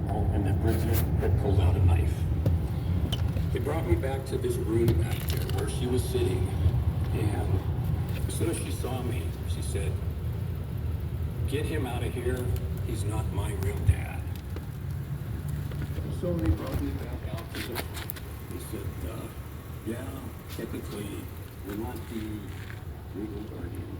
And that Bridget had pulled out a knife. They brought me back to this room back there where she was sitting, and as soon as she saw me, she said, "Get him out of here. He's not my real dad." So they brought me back out to the room. They said, yeah, typically, we're not the legal guardian.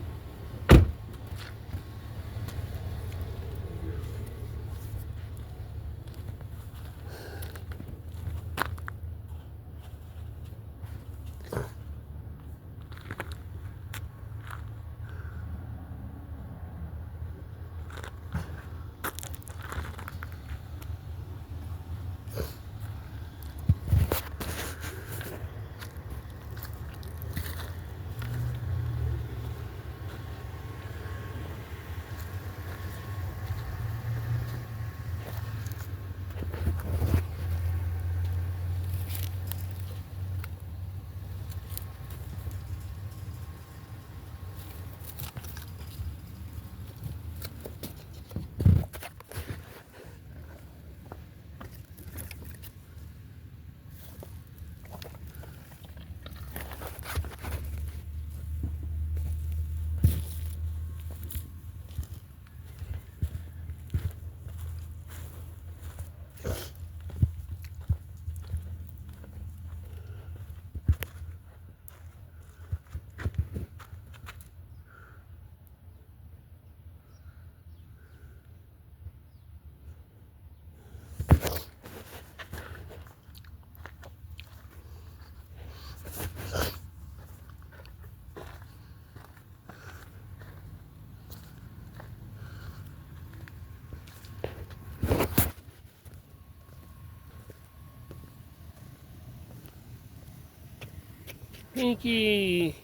Pinky!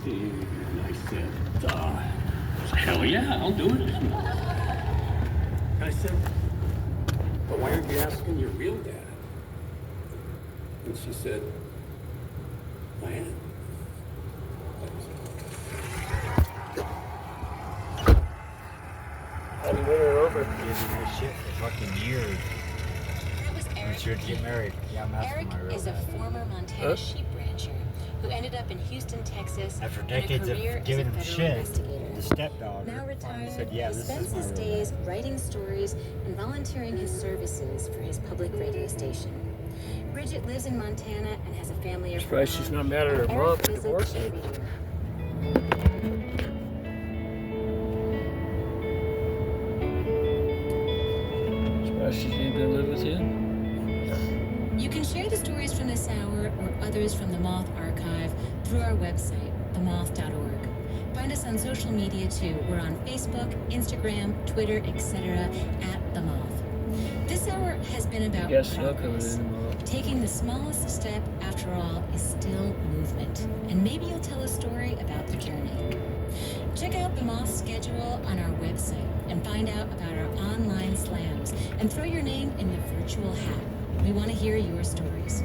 And I said, hell yeah, I'll do it. And I said, but why aren't you asking your real dad? And she said, I am. How do you win her over? Giving her shit for fucking years. That was I'm Eric. sure to get married. Yeah, I'm asking Eric my real is a dad. former Montana sheep rancher who ended up in Houston, Texas, After in a decades of career as a giving him federal shit, investigator. the stepdaughter Now finally retired, said, yeah, he this spends is my his real days dad. writing stories and volunteering his services for his public radio station. Bridget lives in Montana and has a family of her Surprised she's own, not mad at her and mom Eric for visits divorcing her. every year. Surprised she's even gonna live with you. You can share the stories from this hour or others from the Moth Archive through our website, themoth.org. Find us on social media too. We're on Facebook, Instagram, Twitter, etc. at The Moth. This hour has been about Guess snow coming progress. in tomorrow. Taking the smallest step, after all, is still movement. And maybe you'll tell a story about the journey. Check out the Moth's schedule on our website and find out about our online slams and throw your name in the virtual hat. We want to hear your stories.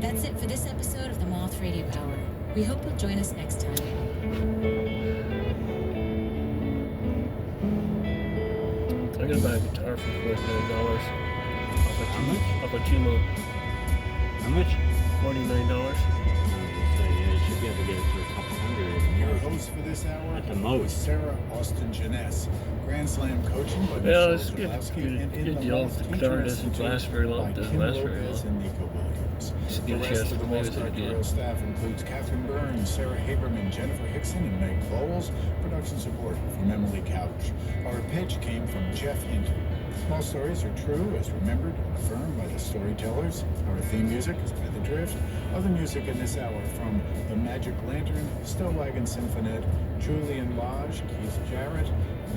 That's it for this episode of the Moth Radio Hour. We hope you'll join us next time. I'm gonna buy a guitar for $49. Off a Tumo. How much? $49. You should be able to get it for a couple hundred. Your host for this hour At the was most. Sarah Austin Jeunesse. Grand Slam coaching by Well, Michelle it's good. Zalewski, Good- and in good the deal. Moth The Teacher guitar doesn't Institute last very long. by Doesn't Kim last very Lopez long. and Nico Williams. Should The get a rest chance of to the play Moth with it again. directorial staff includes Catherine Burns, Sarah Haberman, Jennifer Hickson, and Meg Bowles. Production support from Emily Couch. Our pitch came from Jeff Hinton. Small stories are true, as remembered and affirmed by the storytellers. Our theme music is by The Drift. Other music in this hour from The Magic Lantern, Stowwagon Symphonette, Julian Lodge, Keith Jarrett,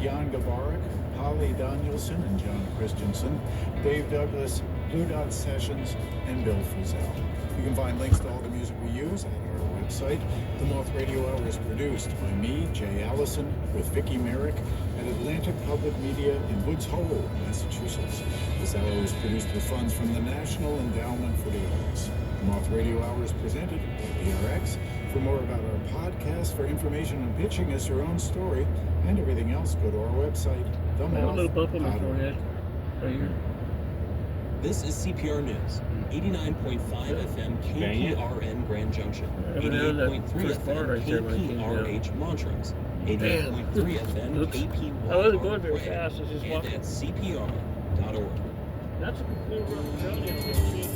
Jan Gabarek, Holly Danielson and John Christensen, Dave Douglas, Blue Dot Sessions, and Bill Frisell. You can find links to all the music we use at our website. The Moth Radio Hour is produced by me, Jay Allison, with Vicki Merrick at Atlantic Public Media in Woods Hole, Massachusetts. This hour was produced with funds from the National Endowment for the Arts. The Moth Radio Hour is presented by BRX. For more about our podcast, for information on pitching us your own story, and everything else, go to our website, I have a little bump on my themoth.org. forehead. Right here. This is CPR News, 89.5 FM KPRN Grand Junction, I haven't heard that 88.3 first part FM right there when it came down. KPRH Montrose, 88.3 FM Oops. KPYR I wasn't going very Quay, fast, I was just and walking. at CPR.org. That's a complete rough journey on this shit.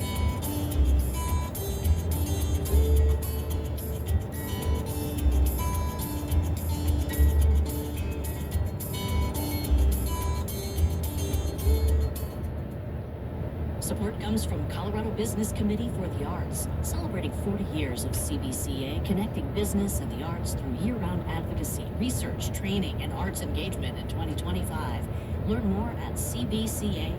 Support comes from Colorado Business Committee for the Arts, celebrating 40 years of CBCA, connecting business and the arts through year-round advocacy, research, training, and arts engagement in 2025. Learn more at cbca.org.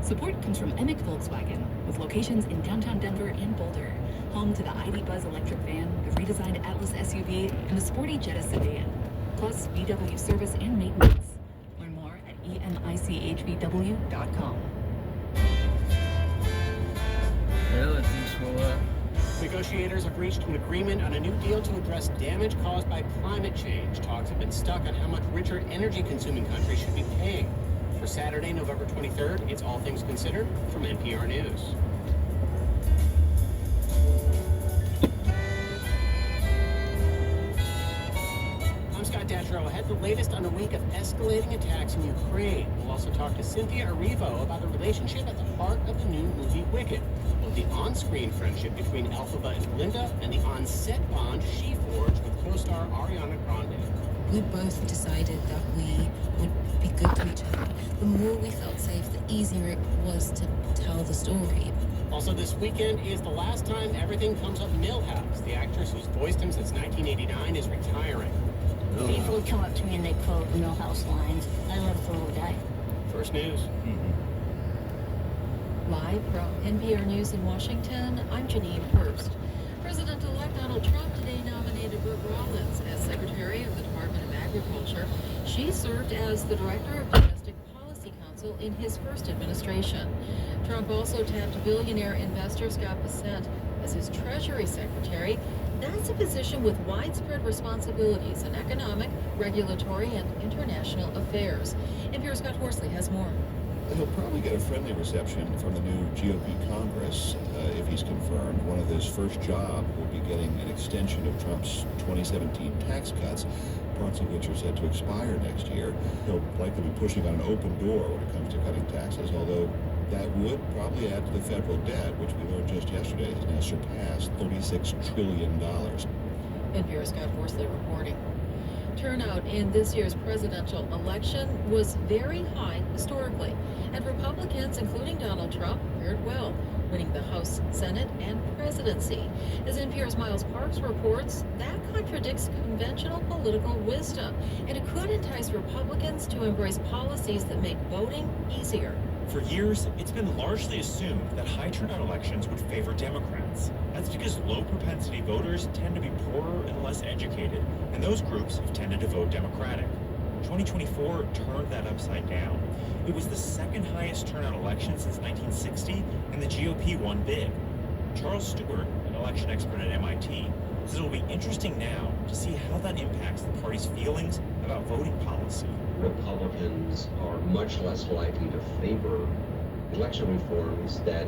Support comes from Emick Volkswagen, with locations in downtown Denver and Boulder, home to the ID Buzz electric van, the redesigned Atlas SUV, and the sporty Jetta sedan, plus VW service and maintenance. Learn more at emichvw.com. Yeah, that thing's full up. Negotiators have reached an agreement on a new deal to address damage caused by climate change. Talks have been stuck on how much richer energy-consuming countries should be paying. For Saturday, November 23rd, it's All Things Considered from NPR News. I'm Scott Datro. Ahead, the latest on a week of escalating attacks in Ukraine. We'll also talk to Cynthia Erivo about the relationship at the heart of the new movie Wicked. Both the on-screen friendship between Elphaba and Glinda and the on-set bond she forged with co-star Ariana Grande. We both decided that we would be good to each other. The more we felt safe, the easier it was to tell the story. Also this weekend is the last time Everything Comes Up Milhouse. The actress who's voiced him since 1989 is retiring. People come up to me and they quote Millhouse lines. I live the whole day. First News. Live from NPR News in Washington, I'm Janine Hurst. President-elect Donald Trump today nominated Brooke Rollins as Secretary of the Department of Agriculture. She served as the Director of Domestic Policy Council in his first administration. Trump also tapped billionaire investor Scott Bessent as his Treasury Secretary. That's a position with widespread responsibilities in economic, regulatory, and international affairs. NPR's Scott Horsley has more. He'll probably get a friendly reception from the new GOP Congress if he's confirmed. One of his first jobs will be getting an extension of Trump's 2017 tax cuts, parts of which are set to expire next year. He'll likely be pushing on an open door when it comes to cutting taxes, although that would probably add to the federal debt, which we learned just yesterday has now surpassed $36 trillion. NPR's Scott Horsley reporting. Turnout in this year's presidential election was very high historically, and Republicans, including Donald Trump, fared well, winning the House, Senate, and presidency. As NPR's Miles Parks reports, that contradicts conventional political wisdom, and it could entice Republicans to embrace policies that make voting easier. For years, it's been largely assumed that high turnout elections would favor Democrats. That's because low propensity voters tend to be poorer and less educated, and those groups have tended to vote Democratic. 2024 turned that upside down. It was the second highest turnout election since 1960, and the GOP won big. Charles Stewart, an election expert at MIT, says it will be interesting now to see how that impacts the party's feelings about voting policy. Republicans are much less likely to favor election reforms that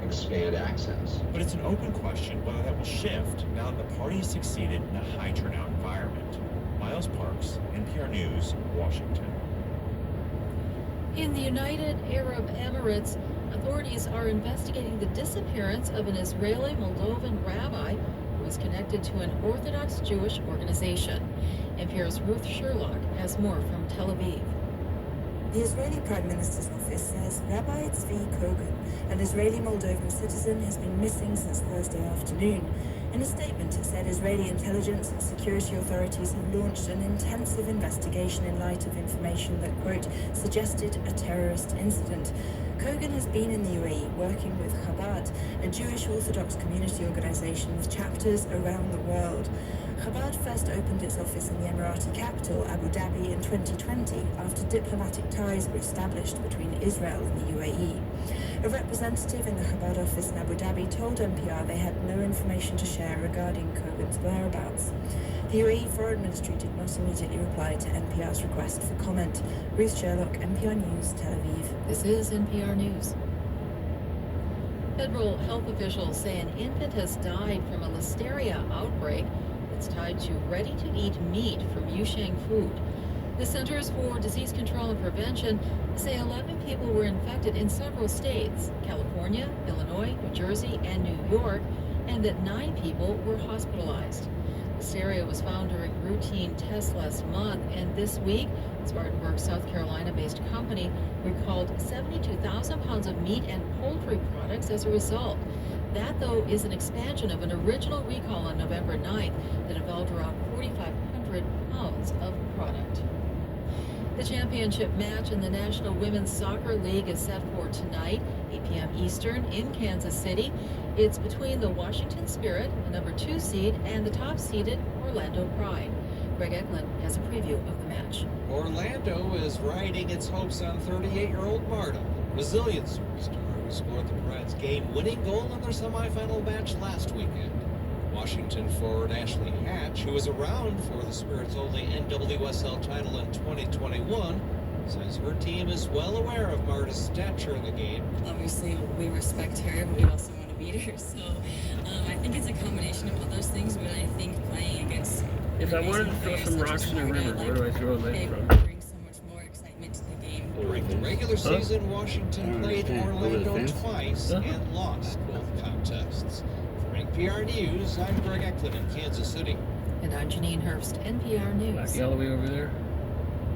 expand access. But it's an open question whether that will shift now that the party has succeeded in a high turnout environment. Miles Parks, NPR News, Washington. In the United Arab Emirates, authorities are investigating the disappearance of an Israeli Moldovan rabbi who is connected to an Orthodox Jewish organization. NPR's Ruth Sherlock has more from Tel Aviv. The Israeli Prime Minister's office says Rabbi Tzvi Kogan, an Israeli Moldovan citizen, has been missing since Thursday afternoon. In a statement, it said Israeli intelligence and security authorities have launched an intensive investigation in light of information that, quote, suggested a terrorist incident. Kogan has been in the UAE working with Chabad, a Jewish Orthodox community organization with chapters around the world. Chabad first opened its office in the Emirati capital, Abu Dhabi, in 2020 after diplomatic ties were established between Israel and the UAE. A representative in the Chabad office in Abu Dhabi told NPR they had no information to share regarding Kogan's whereabouts. The UAE Foreign Ministry did not immediately reply to NPR's request for comment. Ruth Sherlock, NPR News, Tel Aviv. This is NPR News. Federal health officials say an infant has died from a listeria outbreak that's tied to ready-to-eat meat from Yusheng food. The Centers for Disease Control and Prevention say 11 people were infected in several states, California, Illinois, New Jersey, and New York, and that 9 people were hospitalized. Listeria was found during routine tests last month, and this week, Spartanburg, South Carolina-based company recalled 72,000 pounds of meat and poultry products as a result. That, though, is an expansion of an original recall on November 9th that involved around 4,500 pounds of product. The championship match in the National Women's Soccer League is set for tonight, 8 p.m. Eastern, in Kansas City. It's between the Washington Spirit, the number 2 seed, and the top-seeded Orlando Pride. Greg Eklund has a preview of the match. Orlando is riding its hopes on 38-year-old Marta, Brazilian superstar who scored the Pride's game-winning goal in their semifinal match last weekend. Washington forward Ashley Hatch, who was around for the Spirit's only NWSL title in 2021, says her team is well aware of Marta's stature in the game. Obviously, we respect her, but we also want to beat her. So I think it's a combination of all those things, but I think playing against... If I wanted to throw some rocks in the river, where do I throw them from? brings so much more excitement to the game. During the regular season, Washington played Orlando twice and lost both contests. For NPR News, I'm Greg Eklund in Kansas City. And I'm Janine Herbst, NPR News. Black Galloway over there.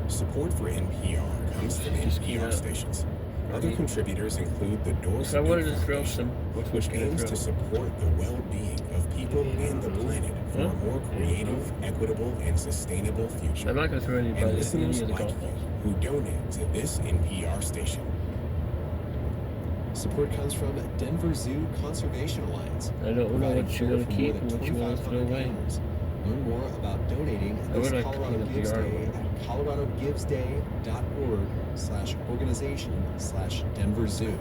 Support for NPR comes from NPR stations. Other contributors include the Doors I wanted to throw some, which aims to support the well-being of people and the planet for a more creative, equitable, and sustainable future. I'm not going to throw anybody and at listeners any of the like golf balls. you who donate to this NPR station. Support comes from Denver Zoo Conservation Alliance. I don't know what you want to keep and what you want to throw away. Learn more about donating this Colorado Gives Day at coloradogivesday.org/organization/Denver Zoo.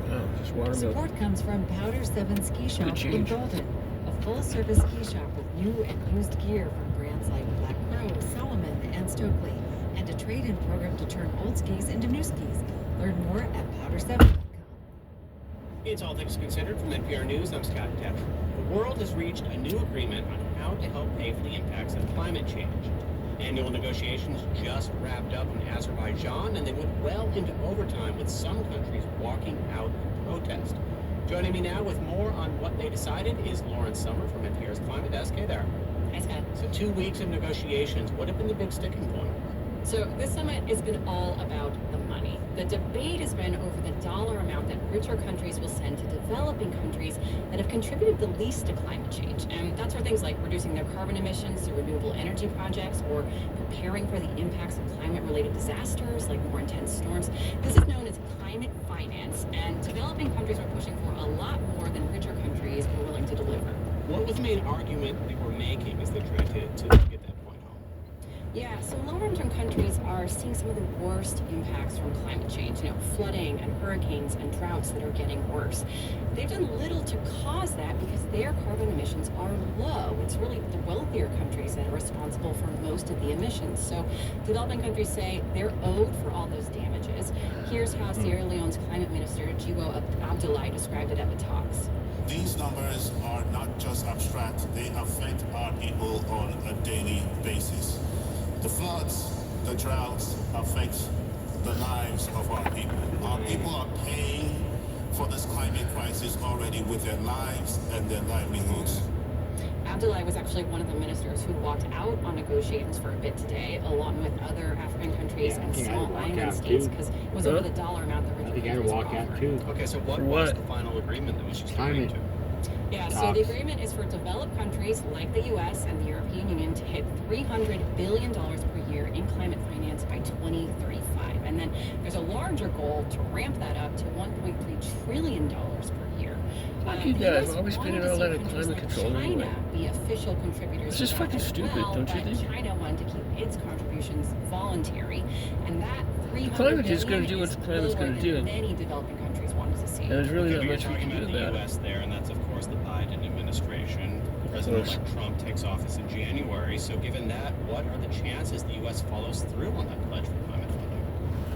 Support comes from Powder 7 Ski Shop in Golden, a full-service ski shop with new and used gear from brands like Black Crow, Salomon, and Stokely, and a trade-in program to turn old skis into new skis. Learn more at powder7.com. It's All Things Considered from NPR News. I'm Scott Depp. The world has reached a new agreement on how to help pay for the impacts of climate change. Annual negotiations just wrapped up in Azerbaijan, and they went well into overtime with some countries walking out in protest. Joining me now with more on what they decided is Lauren Summer from NPR's Climate Desk. Hey there. Hi, Scott. So 2 weeks of negotiations. What have been the big sticking point? So this summit has been all about the money. The debate has been over the dollar amount that richer countries will send to developing countries that have contributed the least to climate change. And that's for things like reducing their carbon emissions through renewable energy projects or preparing for the impacts of climate-related disasters like more intense storms. This is known as climate finance, and developing countries are pushing for a lot more than richer countries are willing to deliver. What was the main argument they were making as they tried to get that point home? Yeah, so lower-income countries are seeing some of the worst impacts from climate change, flooding and hurricanes and droughts that are getting worse. They've done little to cause that because their carbon emissions are low. It's really the wealthier countries that are responsible for most of the emissions. So developing countries say they're owed for all those damages. Here's how Sierra Leone's climate minister, Jiwo Abdullahi, described it at the talks. These numbers are not just abstract, they affect our people on a daily basis. The floods, the droughts affect the lives of our people. Our people are paying for this climate crisis already with their lives and their livelihoods. Abdullahi was actually one of the ministers who walked out on negotiations for a bit today, along with other African countries and small island states, because it was over the dollar amount that richer countries were offering. Too. Okay, so what was the final agreement that was just coming to? Yeah, so the agreement is for developed countries like the U.S. and the European Union to hit $300 billion per year in climate finance by 2035. And then there's a larger goal to ramp that up to $1.3 trillion per year. Fuck you guys, always spending all that on climate control anyway. China be official contributors. It's just fucking stupid, don't you think? China wanted to keep its contributions voluntary, and that $300 climate is going to do what climate's going to do. Many developing countries wanted to see. And there's really not You're much we talking can do about the about it. U.S. there, and that's of course the Biden administration. President-elect Trump takes office in January. So, given that, what are the chances the U.S. follows through on that pledge for climate funding?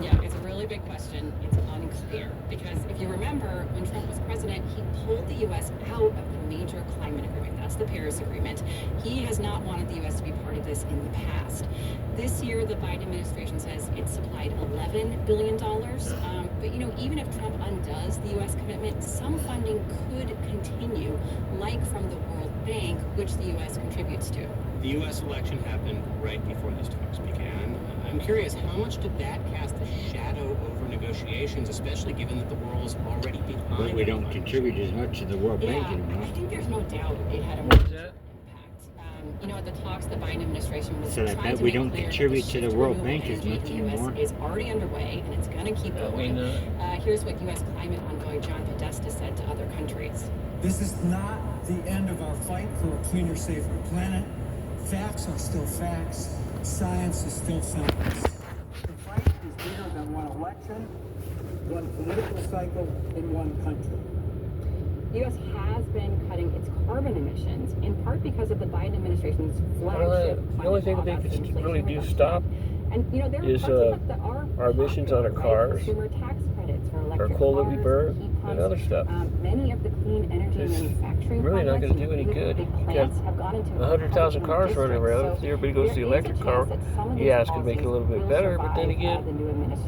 Yeah, it's a really big question. It's unclear because if you remember, when Trump was president, he pulled the U.S. out of the major climate agreement. That's the Paris Agreement. He has not wanted the U.S. to be part of this in the past. This year, the Biden administration says it supplied $11 billion. But, you know, even if Trump undoes the U.S. commitment, some funding could continue, like from the World Bank, which the U.S. contributes to. The U.S. election happened right before these talks began. I'm curious, how much did that cast a shadow over negotiations, especially given that the world is already behind? But we don't contribute as much to the World Bank anymore. I think there's no doubt it had a What was major that? impact. You know, at the talks, the Biden administration was So I trying bet to we make don't clear contribute that to the shift World renewable Bank as energy much in the US anymore. is already underway, and it's going to keep going. Here's what U.S. climate envoy John Podesta said to other countries. This is not the end of our fight for a cleaner, safer planet. Facts are still facts. Science is still science. The fight is bigger than one election, one political cycle, in one country. The U.S. has been cutting its carbon emissions, in part because of the Biden administration's flagship The only thing that they could really do stop is our emissions on our cars, consumer tax credits for our electric coal that we cars, burn, heat pumps. and other stuff. Many of the clean energy It's manufacturing really not projects going to do any in good. big You plants got have gone into 100,000 cars running around. If everybody goes to the electric car, yeah, it's going to make it a little bit better. But then again,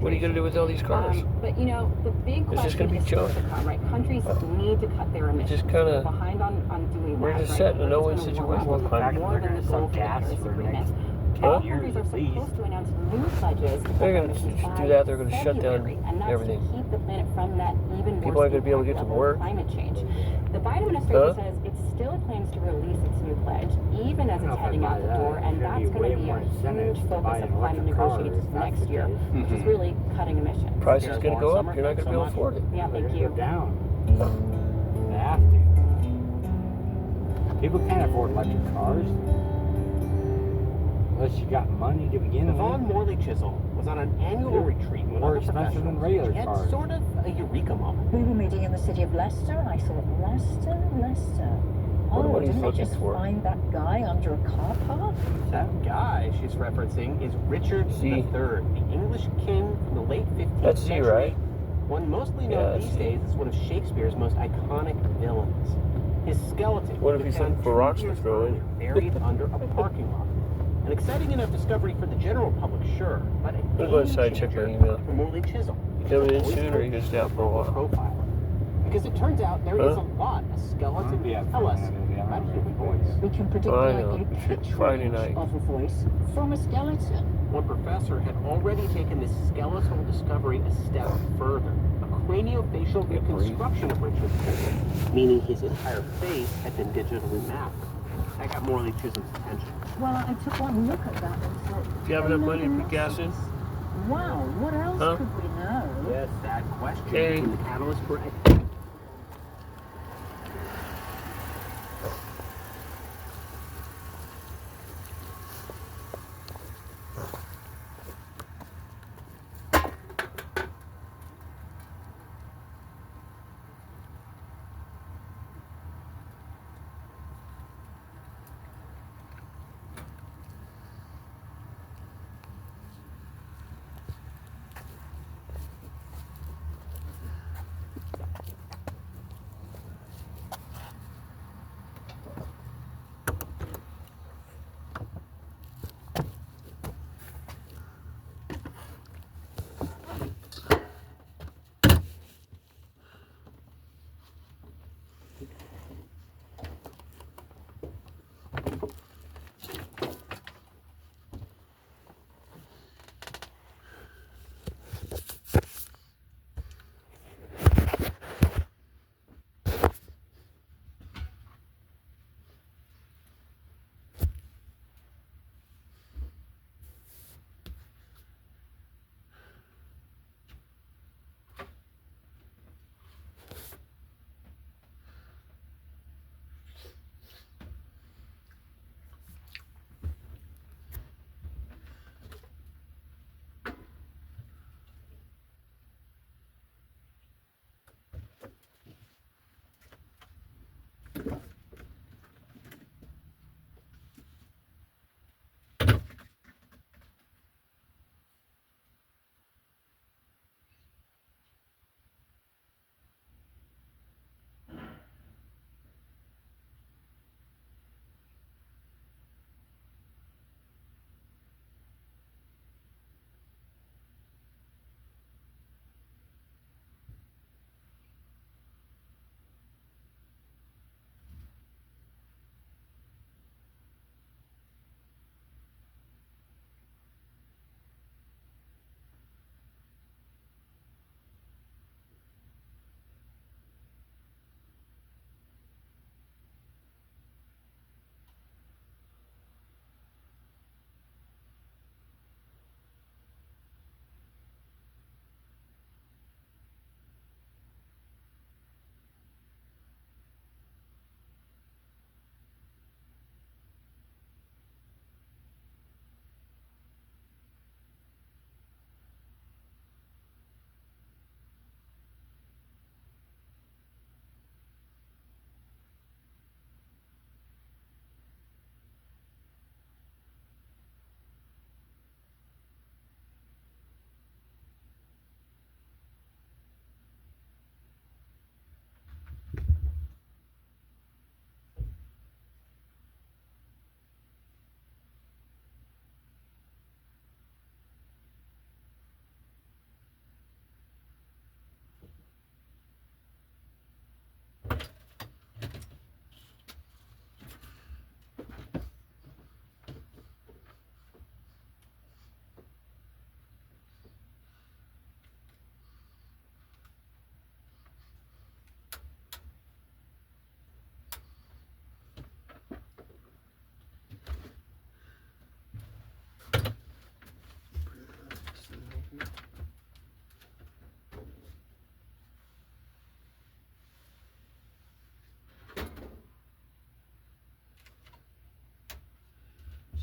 what are you going to do with all these cars? But you know, the big It's just going to be junk. right? Countries need to cut their emissions. Just kind of, behind on doing we're that, just right? set in a no-win situation. More than the goal for the Paris Agreement. All countries are supposed to announce new pledges. They're going to do that. They're going to shut down everything. To keep the planet from that even People aren't going to be able to get to work. Climate change. The Biden administration says it still plans to release its new pledge, even as it's heading out the door, and that's going to be a huge focus of climate negotiations next year, which is really cutting emissions. Price is going to go up. You're not going to be able to afford it. Yeah, thank you. Down. They have to. People can't afford electric cars. Unless you got money to begin with. Yvonne Morley Chisel was on an annual retreat with More other expensive than professionals. regular She had cars. sort of a eureka moment. We were meeting in the city of Leicester, and I thought, Leicester. What Oh, are you didn't they looking just for? find that guy under a car park? That guy she's referencing is Richard III, the English king from the late 15th That's Z, century. right? One mostly Yeah, known that's these Z. days as one of Shakespeare's most iconic villains. His skeleton What if he's found looking for 2 rocks to years throw in? earlier, buried under a parking lot. An exciting enough discovery for the general public, sure, but a I'll go inside and check my email. for Morley Chisel. You coming in soon, or you just out for a while? Profile. Because it turns out there is a lot a skeleton can tell us about human voice. We can predict I like know. a pitch Friday range night. of a voice from a skeleton. One professor had already taken this skeletal discovery a step further. A craniofacial reconstruction of Richard's face, meaning his entire face had been digitally mapped. That got Morley Chisholm's attention. Well, I took one look at that and thought, Do you have enough money to put gas in? wow, what else Huh? could we know? Yes, that question Hey. became the catalyst for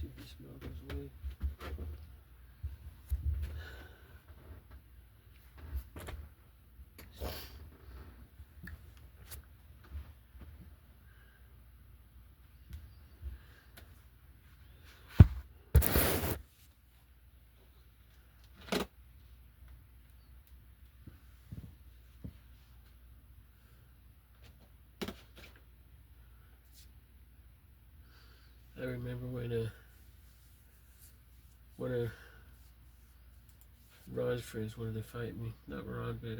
See if the smell goes away. I remember when one of Ron's friends wanted to fight me. Not Ron, but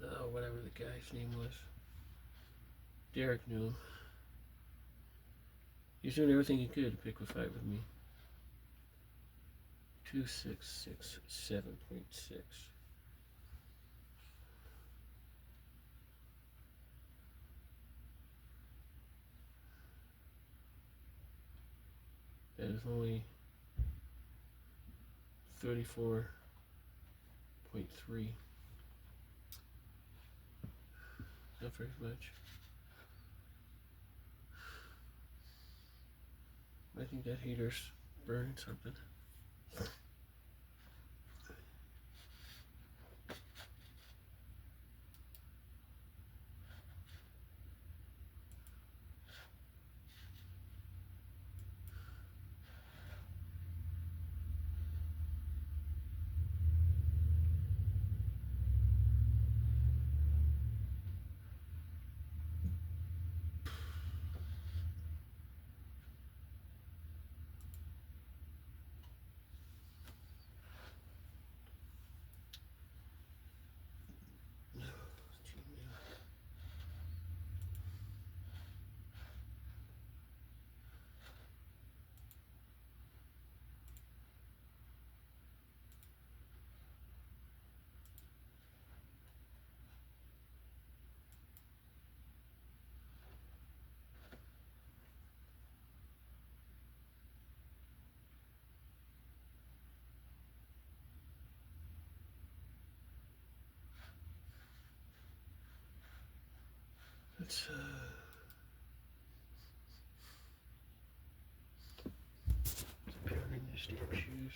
oh, whatever the guy's name was. Derek knew him. He's doing everything he could to pick a fight with me. 2667.6. That is only 34.3. Not very much. I think that heater's burning something. Let's put on in these damn shoes.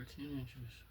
to 10 inches.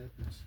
happens.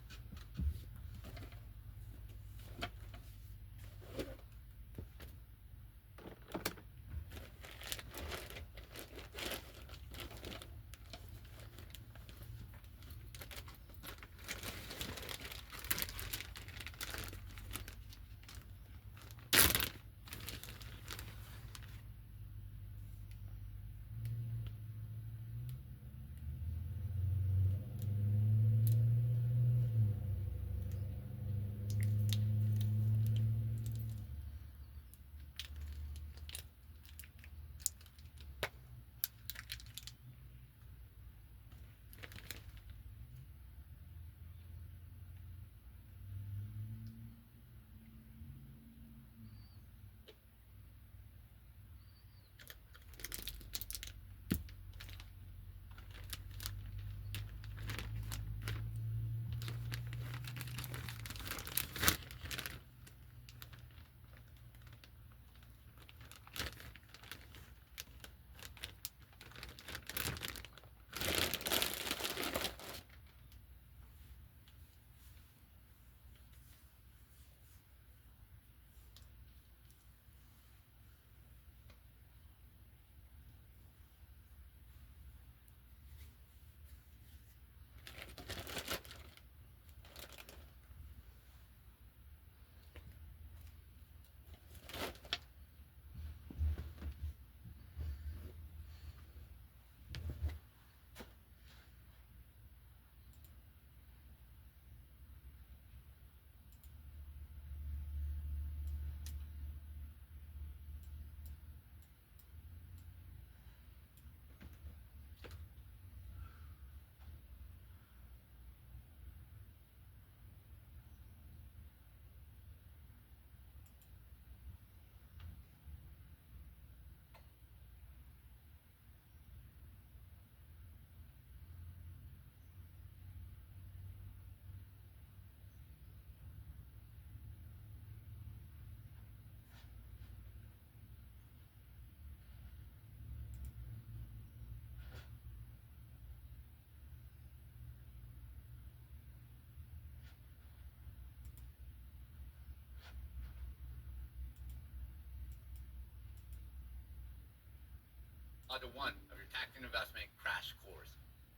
Module 1 of your tax and investment crash course.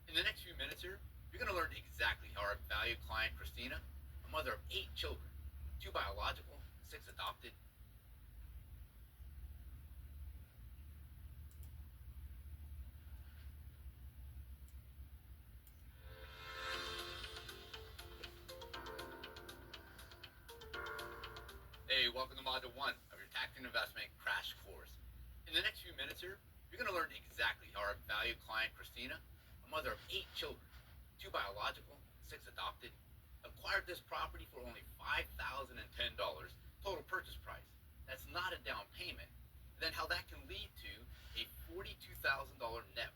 In the next few minutes here, you're going to learn exactly how our valued client, Christina, a mother of 8 children, 2 biological, 6 adopted, Hey, welcome to Module 1 of your tax and investment crash course. In the next few minutes here, you're going to learn exactly how our valued client, Christina, a mother of 8 children, 2 biological, 6 adopted, acquired this property for only $5,010 total purchase price. That's not a down payment. And then how that can lead to a $42,000 net.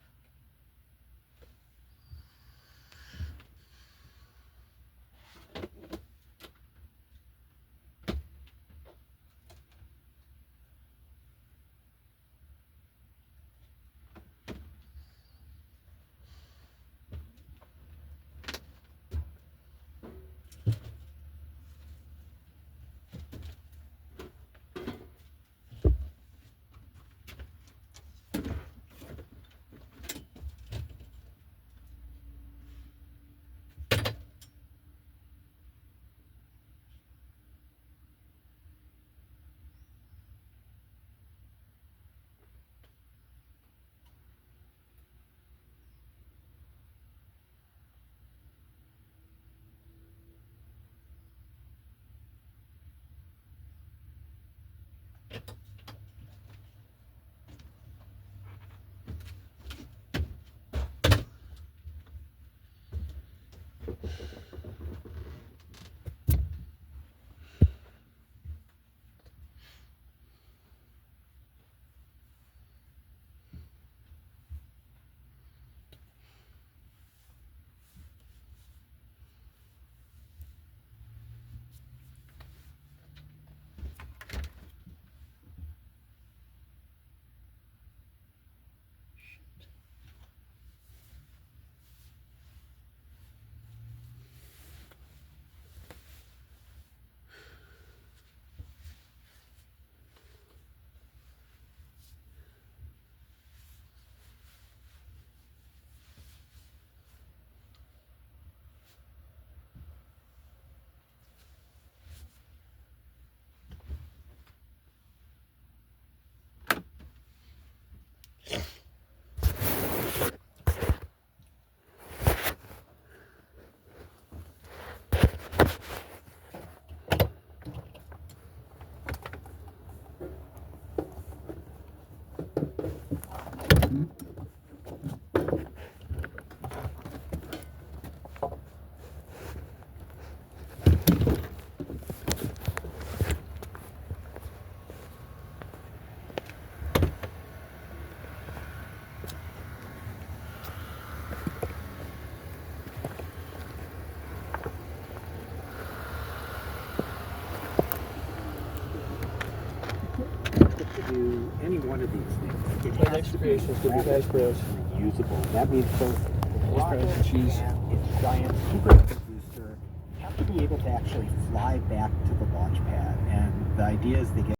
do any one of these things, it My has next to be creation is going to be hash browns. reusable. That means both the Hash browns rocket and cheese. and its giant superheavy booster have to be able to actually fly back to the launch pad. And the idea is they get